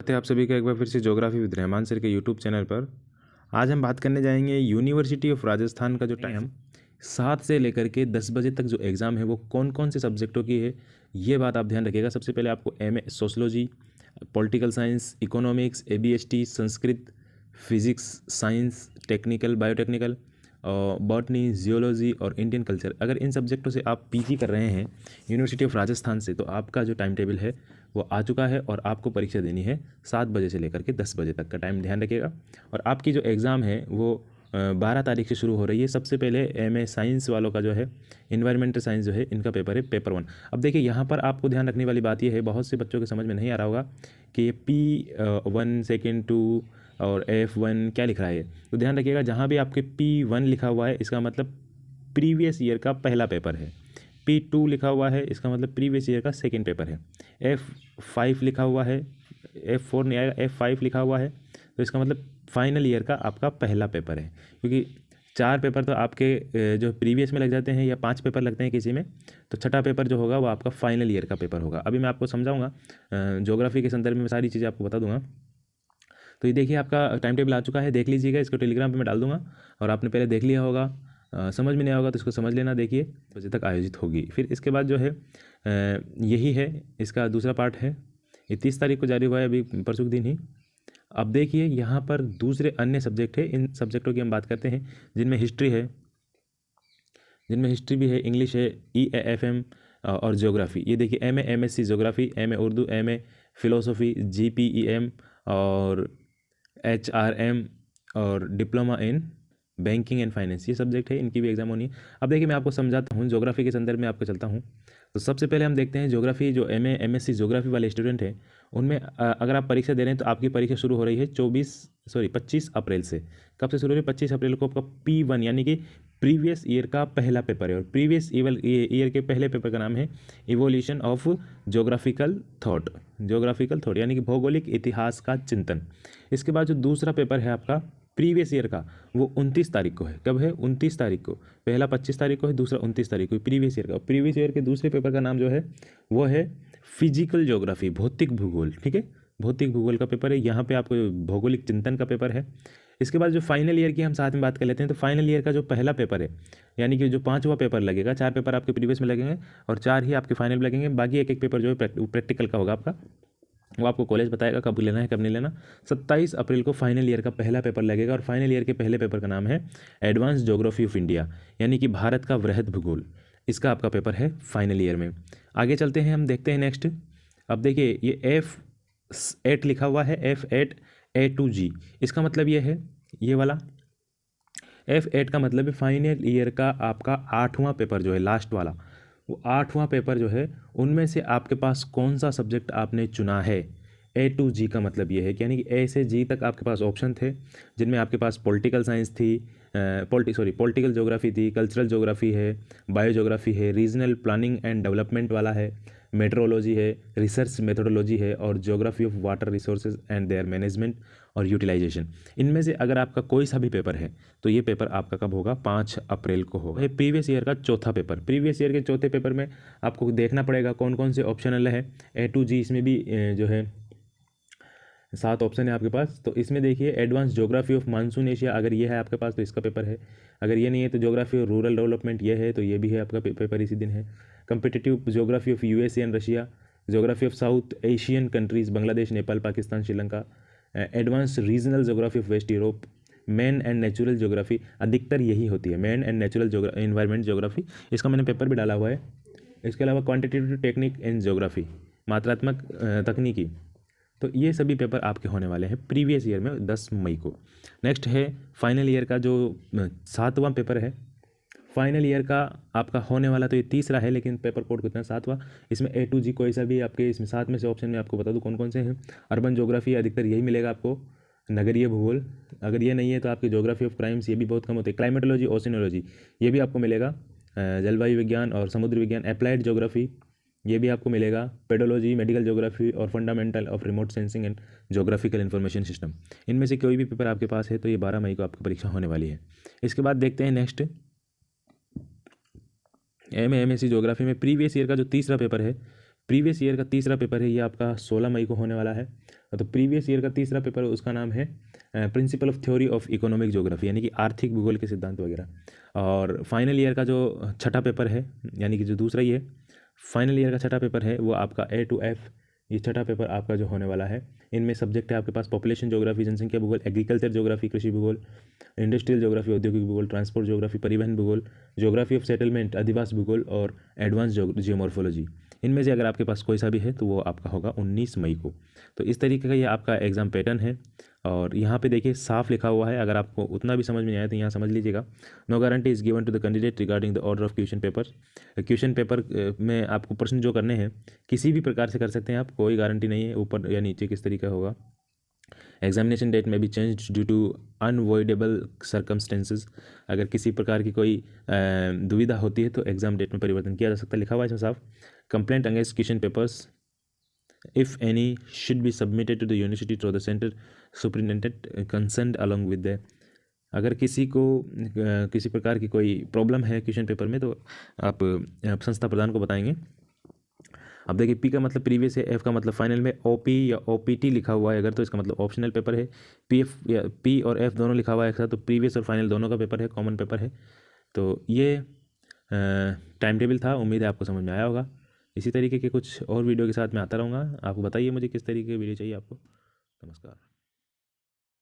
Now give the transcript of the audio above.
स्वागत है आप सभी का एक बार फिर से ज्योग्राफी विद रहमान सर के यूट्यूब चैनल पर। आज हम बात करने जाएंगे यूनिवर्सिटी ऑफ राजस्थान का जो टाइम 7 से लेकर के 10 बजे तक जो एग्ज़ाम है वो कौन कौन से सब्जेक्टों की है, ये बात आप ध्यान रखिएगा। सबसे पहले आपको MA sociology, political science, economics, ABST, Sanskrit, physics, science, technical, biotechnical, botany, geology और इंडियन कल्चर, अगर इन सब्जेक्टों से आप पीजी कर रहे हैं यूनिवर्सिटी ऑफ राजस्थान से, तो आपका जो टाइम टेबल है वो आ चुका है और आपको परीक्षा देनी है 7 बजे से लेकर के 10 बजे तक का टाइम ध्यान रखिएगा। और आपकी जो एग्ज़ाम है वो 12 तारीख से शुरू हो रही है। सबसे पहले एमए साइंस वालों का जो है इन्वायरमेंटल साइंस जो है इनका पेपर है पेपर 1। अब देखिए यहाँ पर आपको ध्यान रखने वाली बात यह है, बहुत से बच्चों के समझ में नहीं आ रहा होगा कि ये P1 सेकेंड 2 और F1 क्या लिख रहा है। तो ध्यान रखिएगा, जहाँ भी आपके P1 लिखा हुआ है इसका मतलब प्रीवियस ईयर का पहला पेपर है। P2 लिखा हुआ है इसका मतलब प्रीवियस ईयर का सेकेंड पेपर है। F5 लिखा हुआ है, F4 नहीं आएगा, F5 लिखा हुआ है तो इसका मतलब फाइनल ईयर का आपका पहला पेपर है। क्योंकि 4 पेपर तो आपके जो प्रीवियस में लग जाते हैं या 5 पेपर लगते हैं किसी में, तो छठा पेपर जो होगा वो आपका फाइनल ईयर का पेपर होगा। अभी मैं आपको समझाऊंगा, ज्योग्राफी के संदर्भ में सारी चीज़ें आपको बता दूंगा। तो ये देखिए आपका टाइम टेबल आ चुका है, देख लीजिएगा, इसको टेलीग्राम पे मैं डाल दूंगा और आपने पहले देख लिया होगा। समझ में नहीं होगा तो इसको समझ लेना, देखिए बजे तक आयोजित होगी। फिर इसके बाद जो है यही है, इसका दूसरा पार्ट है, ये 30 तारीख को जारी हुआ है, अभी परसों के दिन ही। अब देखिए यहाँ पर दूसरे अन्य सब्जेक्ट है, इन सब्जेक्टों की हम बात करते हैं जिनमें हिस्ट्री है, जिनमें हिस्ट्री भी है, इंग्लिश है, EAFM और ज्योग्राफी। ये देखिए MA MSc geography, MA Urdu, MA philosophy, GPEM और HRM और diploma in banking and finance, ये सब्जेक्ट है, इनकी भी एग्जाम होनी है। अब देखिए मैं आपको समझाता हूँ, ज्योग्राफी के संदर्भ में आपको चलता हूँ। तो सबसे पहले हम देखते हैं ज्योग्राफी, जो एमए MSc ज्योग्राफी वाले स्टूडेंट हैं उनमें अगर आप परीक्षा दे रहे हैं तो आपकी परीक्षा शुरू हो रही है 25 अप्रैल से। कब से शुरू हो रही है? 25 अप्रैल को आपका P1 यानी कि प्रीवियस ईयर का पहला पेपर है। और प्रीवियस ईयर के पहले पेपर का नाम है इवोल्यूशन ऑफ ज्योग्राफिकल थॉट यानी कि भौगोलिक इतिहास का चिंतन। इसके बाद जो दूसरा पेपर है आपका प्रीवियस ईयर का, वो 29 तारीख को है। कब है? 29 तारीख को। पहला 25 तारीख को है, दूसरा 29 तारीख को, प्रीवियस ईयर का। प्रीवियस ईयर के दूसरे पेपर का नाम जो है वो है फिजिकल ज्योग्राफी, भौतिक भूगोल। ठीक है, भौतिक भूगोल का पेपर है, यहाँ पे आपको भौगोलिक चिंतन का पेपर है। इसके बाद जो फाइनल ईयर की हम साथ में बात कर लेते हैं, तो फाइनल ईयर का जो पहला पेपर है, यानी कि जो 5वां पेपर लगेगा, 4 पेपर आपके प्रीवियस में लगेंगे और 4 ही आपके फाइनल में लगेंगे। बाकी एक पेपर जो है प्रैक्टिकल का होगा आपका, वो आपको कॉलेज बताएगा कब लेना है कब नहीं लेना। 27 अप्रैल को फाइनल ईयर का पहला पेपर लगेगा और फाइनल ईयर के पहले पेपर का नाम है एडवांस ज्योग्राफी ऑफ इंडिया, यानी कि भारत का वृहद भूगोल। इसका आपका पेपर है फाइनल ईयर में। आगे चलते हैं, हम देखते हैं नेक्स्ट। अब देखिए ये F8 लिखा हुआ है, F8 A2G, इसका मतलब ये है, ये वाला F8 का मतलब है फाइनल ईयर का आपका 8वां पेपर जो है, लास्ट वाला, वो 8वां पेपर जो है उनमें से आपके पास कौन सा सब्जेक्ट आपने चुना है। A2G का मतलब ये है कि यानी कि A से G तक आपके पास ऑप्शन थे, जिनमें आपके पास पॉलिटिकल साइंस थी, पॉलिटिकल ज्योग्राफी थी, कल्चरल ज्योग्राफी है, बायो ज्योग्राफी है, रीजनल प्लानिंग एंड डेवलपमेंट वाला है, मेट्रोलॉजी है, रिसर्च मेथोडोलॉजी है और geography of water resources and there management और यूटिलाइजेशन। इनमें से अगर आपका कोई सा भी पेपर है तो ये पेपर आपका कब होगा? 5 अप्रैल को होगा। ये प्रीवियस ईयर का चौथा पेपर। प्रीवियस ईयर के चौथे पेपर में आपको देखना पड़ेगा कौन कौन से ऑप्शनल है। A2G इसमें भी जो है 7 ऑप्शन है आपके पास। तो इसमें देखिए advance geography of monsoon Asia, अगर ये है आपके पास तो इसका पेपर है। अगर ये नहीं है तो ज्योग्राफी ऑफ रूरल डेवलपमेंट ये है तो ये भी है आपका पेपर इसी दिन है। Competitive geography of USA and Russia, geography of South Asian countries Bangladesh, Nepal, Pakistan, Sri Lanka, advance regional geography of West Europe, man and natural geography, अधिकतर यही होती है, man and natural environment geography, इसका मैंने पेपर भी डाला हुआ है। इसके अलावा क्वान्टिटेटिव टेक्निक इन ज्योग्राफी, मात्रात्मक तकनीकी। तो ये सभी पेपर आपके होने वाले हैं प्रीवियस ईयर में 10 मई को। नेक्स्ट है फाइनल ईयर का जो 7वां पेपर है। फाइनल ईयर का आपका होने वाला तो ये तीसरा है, लेकिन पेपर कोड कितना? 7वां। इसमें A2G कोई सा भी आपके इसमें 7 में से ऑप्शन में आपको बता दूं कौन कौन से हैं। अर्बन ज्योग्राफी, अधिकतर यही मिलेगा आपको। नगरीय भूगोल, अगर ये नहीं है तो आपकी ज्योग्राफी ऑफ क्राइम्स, ये भी बहुत कम होते हैं। क्लाइमेटोलॉजी, ओशिनोलॉजी, ये भी आपको मिलेगा। जलवायु विज्ञान और समुद्र विज्ञान, अप्लाइड ज्योग्राफी, ये भी आपको मिलेगा। पेडोलॉजी, मेडिकल ज्योग्राफी और fundamental of remote sensing and geographical information system. इनमें से कोई भी पेपर आपके पास है तो ये 12 मई को आपकी परीक्षा होने वाली है। इसके बाद देखते हैं नेक्स्ट, MSc ज्योग्राफी में प्रीवियस ईयर का जो तीसरा पेपर है, प्रीवियस ईयर का तीसरा पेपर है, ये आपका 16 मई को होने वाला है। तो प्रीवियस ईयर का तीसरा पेपर उसका नाम है principle of theory of economic geography, यानी कि आर्थिक भूगोल के सिद्धांत वगैरह। और फाइनल ईयर का जो छठा पेपर है, यानी कि जो दूसरा ही है, फाइनल ईयर का छठा पेपर है वो आपका A to F, ये छठा पेपर आपका जो होने वाला है। इनमें सब्जेक्ट है आपके पास पॉपुलेशन ज्योग्राफी, जनसंख्या भूगोल, एग्रीकल्चर ज्योग्राफी, कृषि भूगोल, इंडस्ट्रियल ज्योग्राफी, औद्योगिक भूगोल, ट्रांसपोर्ट ज्योग्राफी, परिवहन भूगोल, ज्योग्राफी ऑफ सेटलमेंट, अधिवास भूगोल और एडवांस जियोमॉर्फोलॉजी। इनमें से अगर आपके पास कोई सा भी है तो वो आपका होगा 19 मई को। तो इस तरीके का ये आपका एग्ज़ाम पैटर्न है। और यहाँ पे देखिए साफ लिखा हुआ है, अगर आपको उतना भी समझ में नहीं आया तो यहाँ समझ लीजिएगा। No guarantee is given to the candidate regarding the order of question paper. Question paper में आपको प्रश्न जो करने हैं किसी भी प्रकार से कर सकते हैं आप, कोई गारंटी नहीं है ऊपर या नीचे किस तरीका होगा। एग्जामिनेशन डेट में भी चेंज ड्यू टू अनवॉइडेबल सर्कमस्टेंसेज। अगर किसी प्रकार की कोई दुविधा होती है तो एग्जाम डेट में परिवर्तन किया जा सकता है। लिखा हुआ है इसमें साफ, complaint against question papers if any should be submitted to the university through the center superintendent concerned along with the। अगर किसी को किसी प्रकार की कोई प्रॉब्लम है क्वेश्चन पेपर में तो आप संस्था प्रधान को बताएंगे। अब देखिए पी का मतलब प्रीवियस है, एफ का मतलब फाइनल में ओपी या ओपीटी लिखा हुआ है अगर तो इसका मतलब ऑप्शनल पेपर है। पीएफ या पी और एफ दोनों लिखा हुआ है एक साथ तो प्रीवियस और फाइनल दोनों का पेपर है, कॉमन पेपर है। तो ये टाइम टेबल था, उम्मीद है आपको समझ में आया होगा। इसी तरीके के कुछ और वीडियो के साथ मैं आता रहूँगा। आप बताइए मुझे किस तरीके की वीडियो चाहिए आपको। नमस्कार।